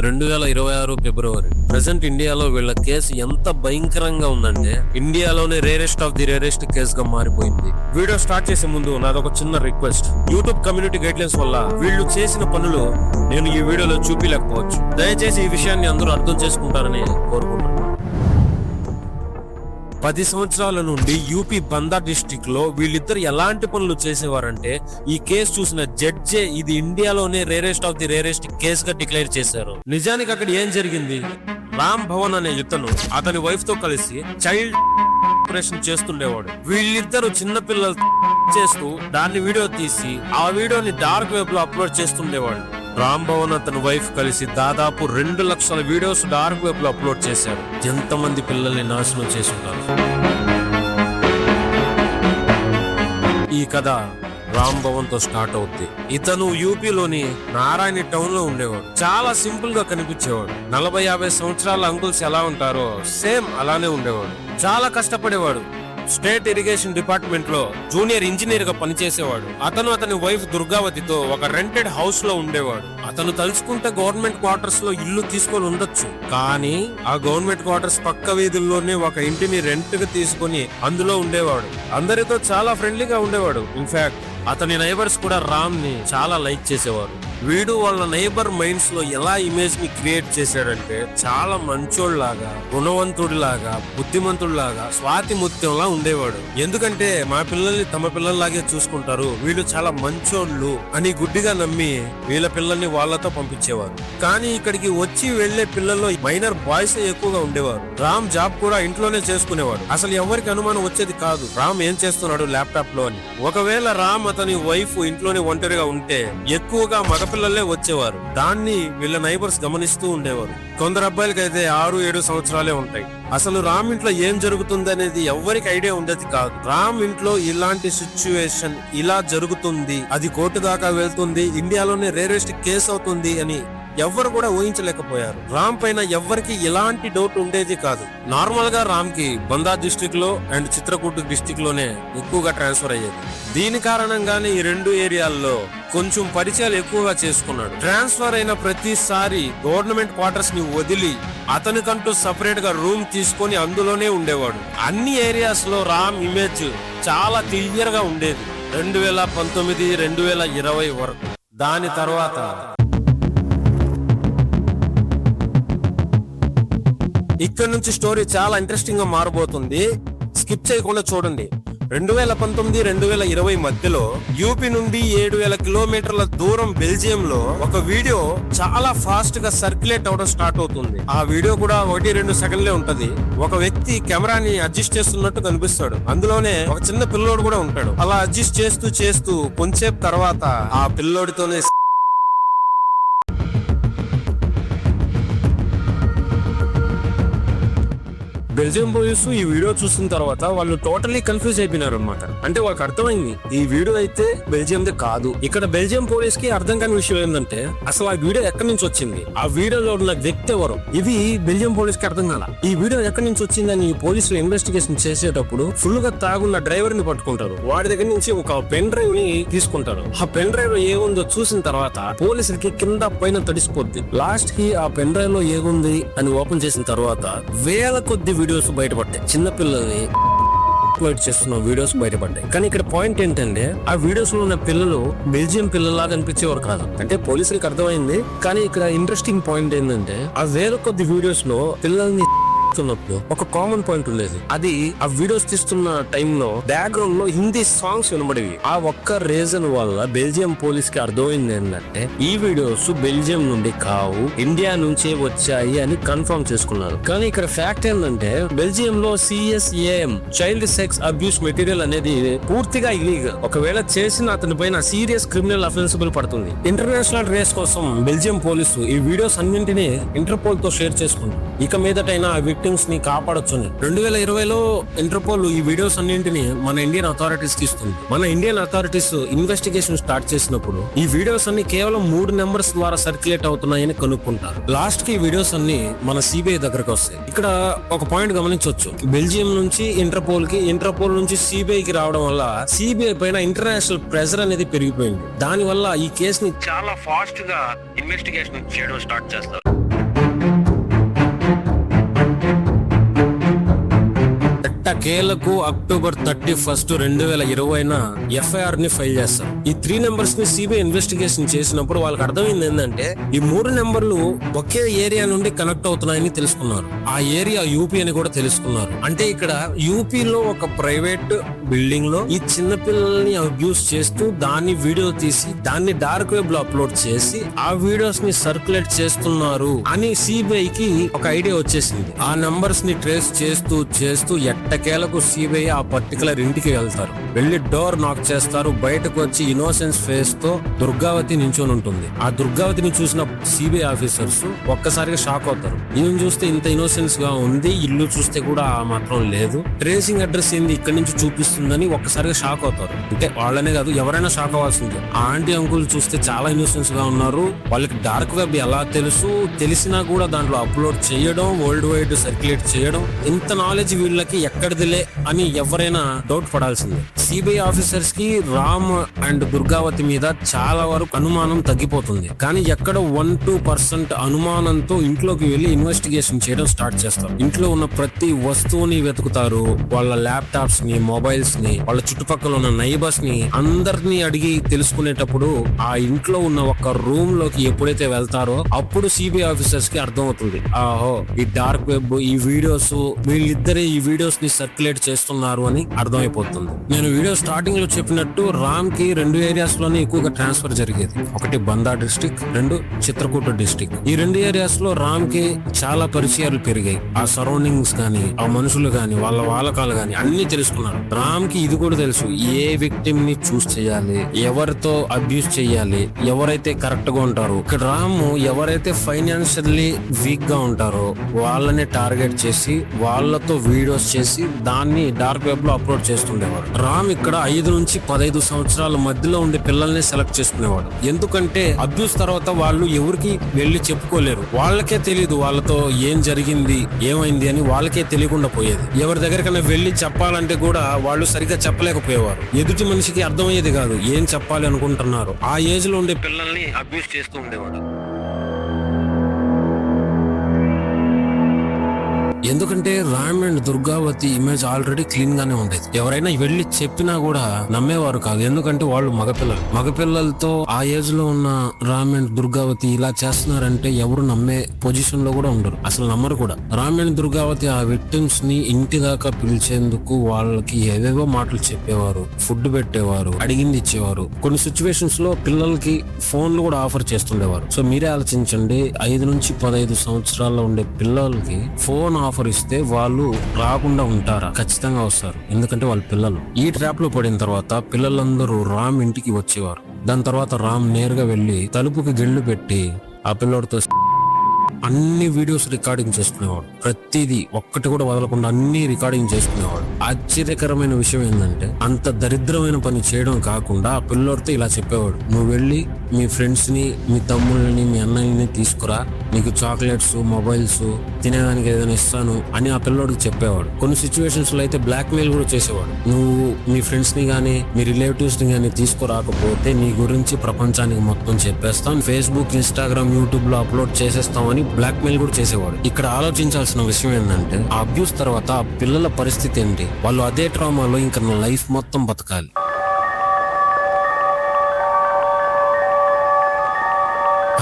2026 ఫిబ్రవరి. Present ఇండియాలో వీళ్ళ case ఎంత భయంకరంగా ఉందంటే ఇండియాలోనే rarest of the rarest case గా మారిపోయింది. వీడియో స్టార్ట్ చేసే ముందు నాదొక చిన్న రిక్వెస్ట్. యూట్యూబ్ కమ్యూనిటీ గైడ్లైన్స్ వల్ల వీళ్ళు చేసిన పనులు నేను ఈ వీడియోలో చూపించలేకపోవచ్చు. దయచేసి ఈ విషయాన్ని అందరూ అర్థం చేసుకుంటారని కోరుకుంటున్నాను. 10 సంవత్సరాల నుండి యూపీ బందా డిస్ట్రిక్ట్ లో వీళ్ళిద్దరు ఎలాంటి పనులు చేసేవారంటే ఈ కేసు చూసిన జడ్జే ఇది ఇండియాలోనే rarest of the rarest case గా డిక్లేర్ చేశారు. నిజానికి అక్కడ ఏం జరిగింది? రామ్ భవన్ అనే ఇతను అతని వైఫ్ తో కలిసి చైల్డ్ ఆపరేషన్ చేస్తుండేవాడు. వీళ్ళిద్దరు చిన్న పిల్లలు చేస్తూ దాన్ని వీడియో తీసి ఆ వీడియోని డార్క్ వెబ్ లో అప్లోడ్ చేస్తుండేవాడు. రామ్ భవన్ అతని వైఫ్ కలిసి దాదాపు 2 లక్షల వీడియోస్ డార్క్ వెబ్ లో అప్లోడ్ చేశారు. ఎంతమంది పిల్లల్ని నాశనం చేసుంటారు. ఈ కథ రామ్ భవన్ తో స్టార్ట్ అవుద్ది. ఇతను యూపీలోని నారాయణ టౌన్ లో ఉండేవాడు. చాలా సింపుల్ గా కనిపించేవాడు. 40-50 సంవత్సరాల అంకుల్స్ ఎలా ఉంటారో సేమ్ అలానే ఉండేవాడు. చాలా కష్టపడేవాడు. స్టేట్ ఇరిగేషన్ డిపార్ట్మెంట్ లో జూనియర్ ఇంజనీర్ గా పనిచేసేవాడు. అతని వైఫ్ దుర్గావతితో ఒక రెంటెడ్ హౌస్ లో ఉండేవాడు. అతను తలుచుకుంటే గవర్నమెంట్ క్వార్టర్స్ లో ఇల్లు తీసుకొని ఉండొచ్చు, కానీ ఆ గవర్నమెంట్ క్వార్టర్స్ పక్క వీధుల్లోనే ఒక ఇంటిని రెంట్ గా తీసుకొని అందులో ఉండేవాడు. అందరితో చాలా ఫ్రెండ్లీగా ఉండేవాడు. ఇన్ఫాక్ట్ అతని నైబర్స్ కూడా రామ్ ని చాలా లైక్ చేసేవారు. వీడు వాళ్ళ నైబర్ మైండ్స్ లో ఎలా ఇమేజ్ ని క్రియేట్ చేశాడంటే చాలా మంచోళ్లాగా, గుణవంతుడిలాగా, బుద్ధిమంతుడిలాగా, స్వాతి ముత్యంలా ఉండేవాడు. ఎందుకంటే మా పిల్లల్ని తమ పిల్లల్లాగే చూసుకుంటారు, వీళ్ళు చాలా మంచోళ్ళు అని గుడ్డిగా నమ్మి వీళ్ళ పిల్లల్ని వాళ్ళతో పంపించేవారు. కానీ ఇక్కడికి వచ్చి వెళ్లే పిల్లల్లో మైనర్ బాయ్స్ ఎక్కువగా ఉండేవారు. రామ్ జాబ్ కూడా ఇంట్లోనే చేసుకునేవాడు. అసలు ఎవరికి అనుమానం వచ్చేది కాదు రామ్ ఏం చేస్తున్నాడు ల్యాప్టాప్ లో అని. ఒకవేళ రామ్ అతని వైఫ్ ఇంట్లోనే ఒంటరిగా ఉంటే ఎక్కువగా మగపిల్లలే వచ్చేవారు. దాన్ని వీళ్ళ నైబర్స్ గమనిస్తూ ఉండేవారు. కొందరు అబ్బాయిలకి అయితే 6-7 సంవత్సరాలే ఉంటాయి. అసలు రామ్ ఇంట్లో ఏం జరుగుతుంది అనేది ఎవరికి ఐడియా ఉండేది కాదు. రామ్ ఇంట్లో ఇలాంటి సిచ్యువేషన్ ఇలా జరుగుతుంది, అది కోర్టు దాకా వెళ్తుంది, ఇండియాలోనే రేరెస్ట్ కేసు అవుతుంది అని ఎవ్వరు కూడా ఊహించలేకపోయారు. రామ్ పైన ఎవ్వరికి ఎలాంటి డౌట్ ఉండేది కాదు. నార్మల్ గా రామ్ కి బందా డిస్ట్రిక్ట్ లో అండ్ చిత్రకూట్ డిస్ట్రిక్ట్ లోనే ఎక్కువగా ట్రాన్స్ఫర్ అయ్యేది. దీని కారణంగానే ఈ 2 ఏరియాల్లో కొంచెం పరిచయాలు ఎక్కువగా చేసుకున్నాడు. ట్రాన్స్ఫర్ అయిన ప్రతిసారి గవర్నమెంట్ క్వార్టర్స్ ని వదిలి అతనికంటూ సపరేట్ గా రూమ్ తీసుకొని అందులోనే ఉండేవాడు. అన్ని ఏరియాస్ లో రామ్ ఇమేజ్ చాలా క్లియర్ గా ఉండేది 2019-2020 వరకు. దాని తర్వాత ఇక్కడ నుంచి స్టోరీ చాలా ఇంట్రెస్టింగ్ గా మారబోతుంది. స్కిప్ చేయకుండా చూడండి. 2019-2020 మధ్యలో యూపీ నుండి 7,000 కిలోమీటర్ల దూరం బెల్జియం లో ఒక వీడియో చాలా ఫాస్ట్ గా సర్క్యులేట్ అవడం స్టార్ట్ అవుతుంది. ఆ వీడియో కూడా 1-2 సెకండ్లే ఉంటది. ఒక వ్యక్తి కెమెరాని అడ్జస్ట్ చేస్తున్నట్టు కనిపిస్తాడు. అందులోనే ఒక చిన్న పిల్లోడు కూడా ఉంటాడు. అలా అడ్జస్ట్ చేస్తూ కొంచెంసేపు తర్వాత ఆ పిల్లోడితోనే బెల్జియం పోలీస్ ఈ వీడియో చూసిన తర్వాత వాళ్ళు టోటలీ కన్ఫ్యూజ్ అయిపోయినారు అనమాట. అంటే వాళ్ళకి అర్థమైంది ఈ వీడియో అయితే బెల్జియందే కాదు. ఇక్కడ బెల్జియం పోలీస్ కి అర్థం కాని విషయం ఏంటంటే అసలు ఆ వీడియో ఎక్కడి నుంచి వచ్చింది, ఆ వీడియోలో ఉన్న వ్యక్తి ఎవరు, ఇది బెల్జియం పోలీస్ కి అర్థం కాల. ఈ వీడియో ఎక్కడి నుంచి వచ్చిందని పోలీసులు ఇన్వెస్టిగేషన్ చేసేటప్పుడు ఫుల్ గా తాగున్న డ్రైవర్ ని పట్టుకుంటారు. వాడి దగ్గర నుంచి ఒక పెన్ డ్రైవ్ ని తీసుకుంటారు. ఆ పెన్ డ్రైవ్ లో ఏముందో చూసిన తర్వాత పోలీసులకి కింద పైన తడిసిపోద్ది. లాస్ట్ కి ఆ పెన్ డ్రైవ్ లో ఏముంది అని ఓపెన్ చేసిన తర్వాత వేల కొద్ది వీడియోస్ బయటపడ్డాయి. చిన్నపిల్లల్ని చేస్తున్న వీడియోస్ బయటపడ్డాయి. కానీ ఇక్కడ పాయింట్ ఏంటంటే ఆ వీడియోస్ లో ఉన్న పిల్లలు బెల్జియం పిల్లలాగా అనిపించేవారు కాదు. అంటే పోలీసులకు అర్థమైంది. కానీ ఇక్కడ ఇంట్రెస్టింగ్ పాయింట్ ఏంటంటే ఆ వేల కొద్ది వీడియోస్ లో పిల్లల్ని ఒక కామన్ పాయింట్ ఉండేది. అది ఆ వీడియోస్ తీస్తున్న టైంలో బ్యాక్గ్రౌండ్ లో హిందీ సాంగ్స్ వినబడేవి. ఆ ఒక్క రీజన్ వల్ల బెల్జియం పోలీస్ కి అర్థమైంది ఏంటంటే ఈ వీడియోస్ బెల్జియం నుండి కావు, ఇండియా నుంచే వచ్చాయి అని కన్ఫర్మ్ చేసుకున్నారు. కానీ ఇక్కడ ఫ్యాక్ట్ ఏంటంటే బెల్జియం లో CSAM child sex abuse material అనేది పూర్తిగా ఇలీగల్. ఒకవేళ చేసిన అతని పైన సీరియస్ క్రిమినల్ అఫెన్సిబుల్ పడుతుంది. ఇంటర్నేషనల్ రేస్ కోసం బెల్జియం పోలీసు ఈ వీడియోస్ అన్నింటినీ ఇంటర్పోల్ తో షేర్ చేసుకుంది. ఇక మీదటైనా విక్టిమ్స్ ని కాపాడొచ్చని 2020లో ఇంటర్పోల్ ఈ వీడియోస్ అన్నింటినీ మన ఇండియన్ అథారిటీస్ కి ఇస్తుంది. మన ఇండియన్ అథారిటీస్ ఇన్వెస్టిగేషన్ స్టార్ట్ చేసినప్పుడు ఈ వీడియోస్ అన్ని కేవలం 3 నెంబర్స్ ద్వారా సర్క్యులేట్ అవుతున్నాయని కనుక్కుంటారు. లాస్ట్ కి ఈ వీడియోస్ అన్ని మన CBI దగ్గరకు వస్తాయి. ఇక్కడ ఒక పాయింట్ గమనించవచ్చు. బెల్జియం నుంచి ఇంటర్పోల్ కి, ఇంటర్పోల్ నుంచి CBI కి రావడం వల్ల CBI పైన ఇంటర్నేషనల్ ప్రెషర్ అనేది పెరిగిపోయింది. దాని వల్ల ఈ కేసుని చాలా ఫాస్ట్ గా ఇన్వెస్టిగేషన్ చేయడం స్టార్ట్ చేస్తారు. కేలకు అక్టోబర్ 31, 2020 ఎఫ్ఐఆర్ ని ఫైల్ చేస్తారు. ఈ 3 నెంబర్స్ ని సిబిఐ ఇన్వెస్టిగేషన్ చేసినప్పుడు వాళ్ళకి అర్థమైంది ఏంటంటే ఈ 3 నెంబర్లు ఒకే ఏరియా నుండి కనెక్ట్ అవుతున్నాయని తెలుసుకున్నారు. ఆ ఏరియా యూపీ అని కూడా తెలుసుకున్నారు. అంటే ఇక్కడ యూపీలో ఒక ప్రైవేట్ బిల్డింగ్ లో ఈ చిన్న పిల్లల్ని అబ్యూస్ చేస్తూ దాన్ని వీడియో తీసి దాన్ని డార్క్ వెబ్ లో అప్లోడ్ చేసి ఆ వీడియోస్ ని సర్క్యులేట్ చేస్తున్నారు అని సిబిఐకి ఒక ఐడియా వచ్చేసింది. ఆ నంబర్స్ ని ట్రేస్ చేస్తూ ఎట్టకేలకు సిబిఐ ఆ పర్టికులర్ ఇంటికి వెళ్తారు. వెళ్లి డోర్ నాక్ చేస్తారు. బయటకు వచ్చి ఇన్నోసెన్స్ ఫేస్ తో దుర్గావతి నించొని ఉంటుంది. ఆ దుర్గావతిని చూసిన సిబిఐ ఆఫీసర్స్ ఒక్కసారిగా షాక్ అవుతారు. ఈయన చూస్తే ఇంత ఇన్నోసెన్స్ గా ఉంది, ఇల్లు చూస్తే కూడా ఆ మాత్రం లేదు, ట్రేసింగ్ అడ్రస్ ఏంది ఇక్కడి నుంచి చూపిస్తుందని ఒక్కసారిగా షాక్ అవుతారు. అంటే వాళ్ళనే కాదు ఎవరైనా షాక్ అవ్వాల్సిందే. ఆ ఆంటీ అంకుల్ చూస్తే చాలా ఇన్నోసెన్స్ గా ఉన్నారు. వాళ్ళకి డార్క్ వెబ్ ఎలా తెలుసు, తెలిసినా కూడా దాంట్లో అప్లోడ్ చేయడం, వరల్డ్ వైడ్ సర్క్యులేట్ చేయడం, ఇంత నాలెడ్జ్ వీళ్ళకి ఎక్కడిదిలే అని ఎవరైనా డౌట్ పడాల్సిందే. సిబిఐ ఆఫీసర్స్ కి రామ్ అండ్ దుర్గావతి మీద చాలా వరకు అనుమానం తగ్గిపోతుంది. కానీ ఎక్కడ 1-2% అనుమానంతో ఇంట్లోకి వెళ్లి ఇన్వెస్టిగేషన్ చేయడం స్టార్ట్ చేస్తారు. ఇంట్లో ఉన్న ప్రతి వస్తువుని వెతుకుతారు. వాళ్ళ ల్యాప్టాప్స్ ని, మొబైల్స్ ని, వాళ్ళ చుట్టుపక్కల ఉన్న నైబర్స్ ని అందరినీ అడిగి తెలుసుకునేటప్పుడు ఆ ఇంట్లో ఉన్న ఒక రూమ్ లోకి ఎప్పుడైతే వెళ్తారో అప్పుడు సిబిఐ ఆఫీసర్స్ కి అర్థం అవుతుంది, ఆహో ఈ డార్క్ వెబ్, ఈ వీడియోస్, వీళ్ళిద్దరే ఈ వీడియోస్ ని సర్క్యులేట్ చేస్తున్నారు అని అర్థమైపోతుంది. నేను వీడియో స్టార్టింగ్ లో చెప్పినట్టు రామ్ కి 2 ఏరియాస్ లోనే ఎక్కువగా ట్రాన్స్ఫర్ జరిగేది. ఒకటి బందా డిస్ట్రిక్ట్, 2 చిత్రకూట డిస్ట్రిక్ట్. ఈ 2 ఏరియాస్ లో రామ్ కి చాలా పరిచయాలు పెరిగాయి. ఆ సరౌండింగ్స్ గానీ, ఆ మనుషులు గానీ, వాళ్ళ వాలకాలు గానీ అన్ని తెలుసుకున్నాడు. రామ్ కి ఇది కూడా తెలుసు, ఏ విక్టిమ్ ని చూస్ చేయాలి, ఎవరితో అబ్యూస్ చేయాలి, ఎవరైతే కరెక్ట్ గా ఉంటారు. ఇక్కడ రామ్ ఎవరైతే ఫైనాన్షియల్లీ వీక్ గా ఉంటారో వాళ్ళని టార్గెట్ చేసి వాళ్ళతో వీడియోస్ చేసి దాన్ని డార్క్ వెబ్ లో అప్లోడ్ చేస్తుండేవాడు. రామ్ ఇక్కడ 5 నుంచి 15 సంవత్సరాల మధ్యలో ఉండే పిల్లల్ని సెలెక్ట్ చేసుకునేవాడు. ఎందుకంటే అబ్యూస్ తర్వాత వాళ్ళు ఎవరికి వెళ్లి చెప్పుకోలేరు. వాళ్ళకే తెలియదు వాళ్ళతో ఏం జరిగింది, ఏమైంది అని వాళ్ళకే తెలియకుండా పోయేది. ఎవరి దగ్గరికైనా వెళ్లి చెప్పాలంటే కూడా వాళ్ళు సరిగ్గా చెప్పలేకపోయేవారు. ఎదుటి మనిషికి అర్థమయ్యేది కాదు ఏం చెప్పాలి అనుకుంటున్నారు. ఆ ఏజ్ లో ఉండే పిల్లల్ని అబ్యూస్ చేస్తూ ఉండేవాడు. ఎందుకంటే Ram and Durgavati image already clean గానే ఉండేది. ఎవరైనా వెళ్లి చెప్పినా కూడా నమ్మేవారు కాదు. ఎందుకంటే వాళ్ళు మగపిల్లలతో ఆ ఏజ్ లో ఉన్న రామ్ అండ్ దుర్గావతి ఇలా చేస్తున్నారంటే ఎవరు నమ్మే పొజిషన్ లో కూడా ఉండరు, అసలు నమ్మరు కూడా. రామ్ అండ్ దుర్గావతి ఆ విక్టిమ్స్ ని ఇంటి దాకా పిలిచేందుకు వాళ్ళకి ఏవేవో మాటలు చెప్పేవారు, ఫుడ్ పెట్టేవారు, అడిగింది ఇచ్చేవారు. కొన్ని సిచ్యువేషన్స్ లో పిల్లలకి ఫోన్లు కూడా ఆఫర్ చేస్తుండేవారు. సో మీరే ఆలోచించండి, 5 నుంచి 15 సంవత్సరాల్లో ఉండే పిల్లలకి ఫోన్ ఆఫర్ ఇస్తే వాళ్ళు రాకుండా ఉంటారా? ఖచ్చితంగా వస్తారు, ఎందుకంటే వాళ్ళ పిల్లలు. ఈ ట్రాప్ లో పడిన తర్వాత పిల్లలందరూ రామ్ ఇంటికి వచ్చేవారు. దాని తర్వాత రామ్ నేరుగా వెళ్లి తలుపుకి గిళ్ళు పెట్టి ఆ పిల్లోడితో అన్ని వీడియోస్ రికార్డింగ్ చేసుకునేవాడు. ప్రతిదీ ఒక్కటి కూడా వదలకుండా అన్ని రికార్డింగ్ చేసుకునేవాడు. ఆశ్చర్యకరమైన విషయం ఏంటంటే అంత దరిద్రమైన పని చేయడం కాకుండా ఆ పిల్లోడితో ఇలా చెప్పేవాడు, నువ్వు వెళ్ళి మీ ఫ్రెండ్స్ ని, మీ తమ్ముళ్ళని, మీ అన్నయ్యని తీసుకురా, నీకు చాక్లెట్స్, మొబైల్స్, తినేదానికి ఏదైనా ఇస్తాను అని ఆ పిల్లోడికి చెప్పేవాడు. కొన్ని సిచ్యువేషన్స్ లో అయితే బ్లాక్ మెయిల్ కూడా చేసేవాడు. నువ్వు మీ ఫ్రెండ్స్ ని గానీ మీ రిలేటివ్స్ ని గానీ తీసుకురాకపోతే నీ గురించి ప్రపంచానికి మొత్తం చెప్పేస్తాం, ఫేస్బుక్, ఇన్స్టాగ్రామ్, యూట్యూబ్ లో అప్లోడ్ చేసేస్తామని బ్లాక్ మెయిల్ కూడా చేసేవాడు. ఇక్కడ ఆలోచించాల్సిన విషయం ఏంటంటే ఆ అబ్యూస్ తర్వాత ఆ పిల్లల పరిస్థితి ఏంటి? వాళ్ళు అదే ట్రామాలో ఇంకా లైఫ్ మొత్తం బతకాలి.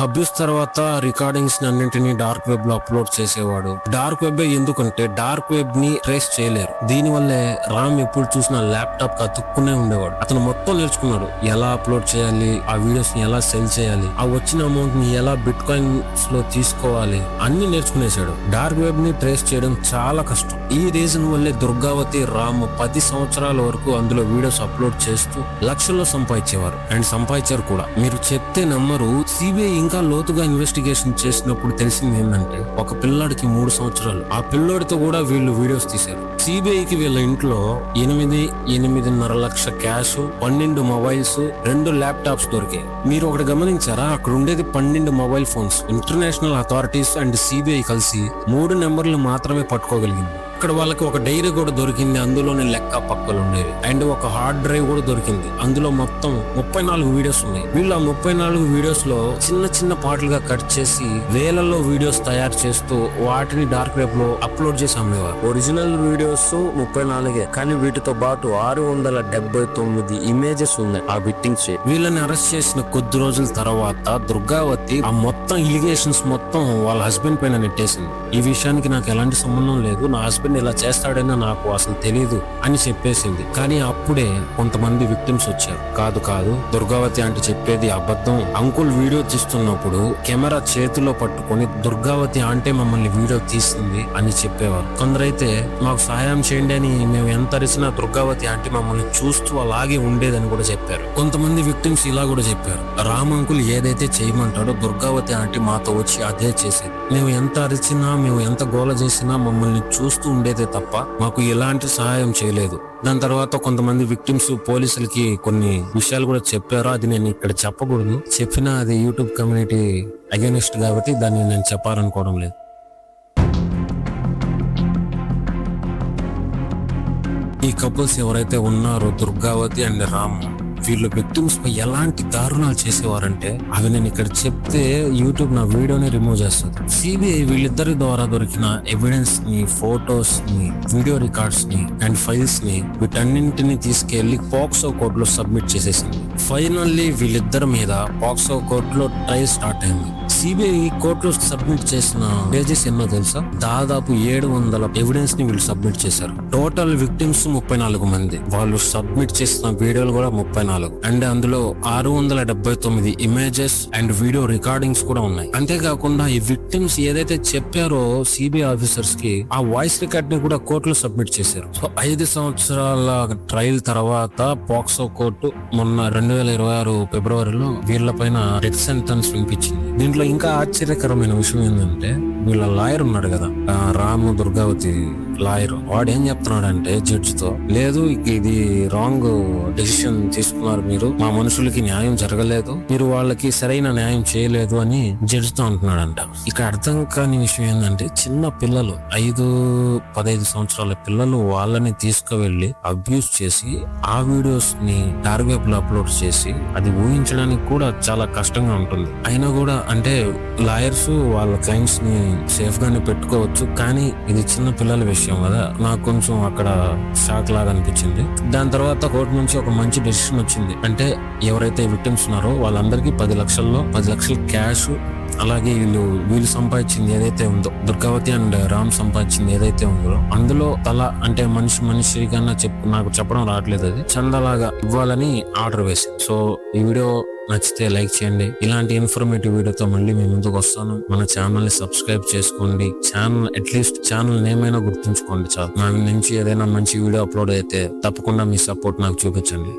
అబ్యూస్ తర్వాత రికార్డింగ్స్ అన్నింటినీ డార్క్ వెబ్ లో అప్లోడ్ చేసేవాడు. డార్క్ వెబ్ ఎందుకంటే డార్క్ వెబ్ ని ట్రేస్ చేయలేరు. దీని వల్లే రామ్ ఎప్పుడు చూసినా ల్యాప్టాప్ కి అతుక్కునే ఉండేవాడు. అతను మొత్తం నేర్చుకున్నాడు, ఎలా అప్లోడ్ చేయాలి, ఆ వీడియోస్ ని ఎలా సెల్ చేయాలి, ఆ వచ్చిన అమౌంట్ ని ఎలా బిట్ కాయిన్స్ లో తీసుకోవాలి, అన్ని నేర్చుకునేసాడు. డార్క్ వెబ్ ని ట్రేస్ చేయడం చాలా కష్టం. ఈ రీజన్ వల్లే దుర్గావతి, రామ్ 10 సంవత్సరాల వరకు అందులో వీడియోస్ అప్లోడ్ చేస్తూ లక్షల్లో సంపాదించేవారు. అండ్ సంపాదించారు కూడా. మీరు చెప్తే నమ్మరు, సిబిఐ ఇంకా లోతుగా ఇన్వెస్టిగేషన్ చేసినప్పుడు తెలిసింది ఏంటంటే ఒక పిల్లాడికి 3 సంవత్సరాలు. ఆ పిల్లోడితో కూడా వీళ్ళు వీడియోస్ తీశారు. సిబిఐకి వీళ్ళ ఇంట్లో 8.5 లక్షల క్యాష్, 12 మొబైల్స్, 2 ల్యాప్టాప్స్ దొరికాయి. మీరు ఒకటి గమనించారా? అక్కడ ఉండేది 12 mobile phones. International authorities and CBI కలిసి 3 నెంబర్లు మాత్రమే పట్టుకోగలిగింది. అక్కడ వాళ్ళకి ఒక డైరీ కూడా దొరికింది, అందులోనే లెక్క పక్కలు ఉండేవి. అండ్ ఒక హార్డ్ డ్రైవ్ కూడా దొరికింది, అందులో మొత్తం 34 వీడియోస్ ఉన్నాయి. వీళ్ళు ఆ 34 వీడియోస్ లో చిన్న చిన్న పాటలుగా కట్ చేసి వేలల్లో వీడియోస్ తయారు చేస్తూ వాటిని డార్క్ వెబ్ లో అప్లోడ్ చేసి అమ్మేవారు. ఒరిజినల్ వీడియోస్ 34, కానీ వీటితో పాటు 679 ఇమేజెస్ ఉన్నాయి ఆ బిట్టింగ్స్. వీళ్ళని అరెస్ట్ చేసిన కొద్ది రోజుల తర్వాత దుర్గావతి ఆ మొత్తం ఇలిగేషన్స్ మొత్తం వాళ్ళ హస్బెండ్ పైన నెట్టేసింది. ఈ విషయానికి నాకు ఎలాంటి సంబంధం లేదు, నా హస్బెండ్ ఇలా చేస్తాడని నాకు అసలు తెలియదు అని చెప్పేసింది. కానీ అప్పుడే కొంతమంది విక్టిమ్స్ వచ్చారు. కాదు కాదు, దుర్గావతి అంటే చెప్పేది అబద్ధం, అంకుల్ వీడియో తీస్తున్నప్పుడు కెమెరా చేతిలో పట్టుకొని దుర్గావతి అంటే మమ్మల్ని వీడియో తీసింది అని చెప్పేవారు. కొందరైతే మాకు సహాయం చేయండి అని మేము ఎంత అరిచినా దుర్గావతి అంటే మమ్మల్ని చూస్తూ అలాగే ఉండేదని కూడా చెప్పారు. కొంతమంది విక్టిమ్స్ ఇలా కూడా చెప్పారు, రామ్ అంకుల్ ఏదైతే చేయమంటాడో దుర్గావతి అంటే మాతో వచ్చి అదే చేసేది. మేము ఎంత అరిచినా, మేము ఎంత గోల చేసినా మమ్మల్ని చూస్తూ ఉండేదే తప్ప మాకు ఎలాంటి సహాయం చేయలేదు. దాని తర్వాత కొంతమంది విక్టిమ్స్ పోలీసులకి కొన్ని విషయాలు కూడా చెప్పారు. అది నేను ఇక్కడ చెప్పకూడదు, చెప్పినా అది యూట్యూబ్ కమ్యూనిటీ అగైనెస్ట్ కాబట్టి దాన్ని నేను చెప్పాలనుకోవడం లేదు. ఈ కపుల్స్ ఎవరైతే ఉన్నారో దుర్గావతి అండ్ రామ్, వీళ్ళు విక్టిమ్స్ పై ఎలాంటి దారుణాలు చేసేవారంటే అవి నేను ఇక్కడ చెప్తే యూట్యూబ్ నా వీడియోని రిమూవ్ చేస్తుంది. సిబిఐ వీళ్ళిద్దరి ద్వారా దొరికిన ఎవిడెన్స్ ని, ఫోటోస్ ని, వీడియో రికార్డ్స్ ని అండ్ ఫైల్స్ ని వీటన్నింటిని తీసుకెళ్లి పాక్సో కోర్టులో సబ్మిట్ చేసేసింది. ఫైనల్లీ వీళ్ళిద్దరి మీద పాక్సో కోర్టులో ట్రయల్ స్టార్ట్ అయింది. సిబిఐ కోర్టులో సబ్మిట్ చేసిన పేజెస్ ఎన్నో తెలుసా? దాదాపు 700 ఎవిడెన్స్ ని వీళ్ళు సబ్మిట్ చేశారు. టోటల్ విక్టిమ్స్ 34 మంది. వాళ్ళు సబ్మిట్ చేసిన వీడియోలు కూడా 34 అండ్ అందులో 679 ఇమేజెస్ అండ్ వీడియో రికార్డింగ్స్ కూడా ఉన్నాయి. అంతేకాకుండా ఈ విక్టిమ్స్ ఏదైతే చెప్పారో సిబిఐ ఆఫీసర్స్ కి, ఆ వాయిస్ రికార్డ్ ని కూడా కోర్టులో సబ్మిట్ చేశారు. సో 5 సంవత్సరాల ట్రయల్ తర్వాత పాక్సో కోర్టు మొన్న 2026 ఫిబ్రవరిలో వీళ్ళ పైన డెత్ సెంటెన్స్ వినిపించింది. దీంట్లో ఇంకా ఆశ్చర్యకరమైన విషయం ఏంటంటే, వీళ్ళ లాయర్ ఉన్నాడు కదా, రాము దుర్గావతి లాయర్, వాడు ఏం చెప్తున్నాడంటే జడ్జి తో, లేదు ఇది రాంగ్ డెసిషన్ తీసుకున్నారు మీరు, మా మనుషులకి న్యాయం జరగలేదు, మీరు వాళ్ళకి సరైన న్యాయం చేయలేదు అని జడ్జి తో అంటున్నాడంట. ఇక్కడ అర్థం కాని విషయం ఏంటంటే, చిన్న పిల్లలు 5-15 సంవత్సరాల పిల్లలు వాళ్ళని తీసుకువెళ్లి అబ్యూస్ చేసి ఆ వీడియోస్ ని డార్క్ వెబ్ లో అప్లోడ్ చేసి, అది ఊహించడానికి కూడా చాలా కష్టంగా ఉంటుంది. అయినా కూడా అంటే లాయర్స్ వాళ్ళ క్లయింట్స్ ని సేఫ్ గానే పెట్టుకోవచ్చు, కానీ ఇది చిన్న పిల్లల విషయం కదా, నాకు కొంచెం అక్కడ షాక్ లాగా అనిపించింది. దాని తర్వాత కోర్టు నుంచి ఒక మంచి డెసిషన్ వచ్చింది. అంటే ఎవరైతే విక్టిమ్స్ ఉన్నారో వాళ్ళందరికీ 10 లక్షలు క్యాష్, అలాగే వీళ్ళు సంపాదించింది ఏదైతే ఉందో, దుర్గావతి అండ్ రామ్ సంపాదించింది ఏదైతే ఉందో, అందులో తల అంటే మనిషి కన్నా నాకు చెప్పడం రావట్లేదు, అది చందలాగా ఇవ్వాలని ఆర్డర్ వేసింది. సో ఈ వీడియో నచ్చితే లైక్ చేయండి. ఇలాంటి ఇన్ఫర్మేటివ్ వీడియోతో మళ్ళీ మేము ముందుకు వస్తాను. మన ఛానల్ ని సబ్స్క్రైబ్ చేసుకోండి. అట్లీస్ట్ ఛానల్ నేమ్ అయినా గుర్తుంచుకోండి చాలు. నా నుంచి ఏదైనా మంచి వీడియో అప్లోడ్ అయితే తప్పకుండా మీ సపోర్ట్ నాకు చూపించండి.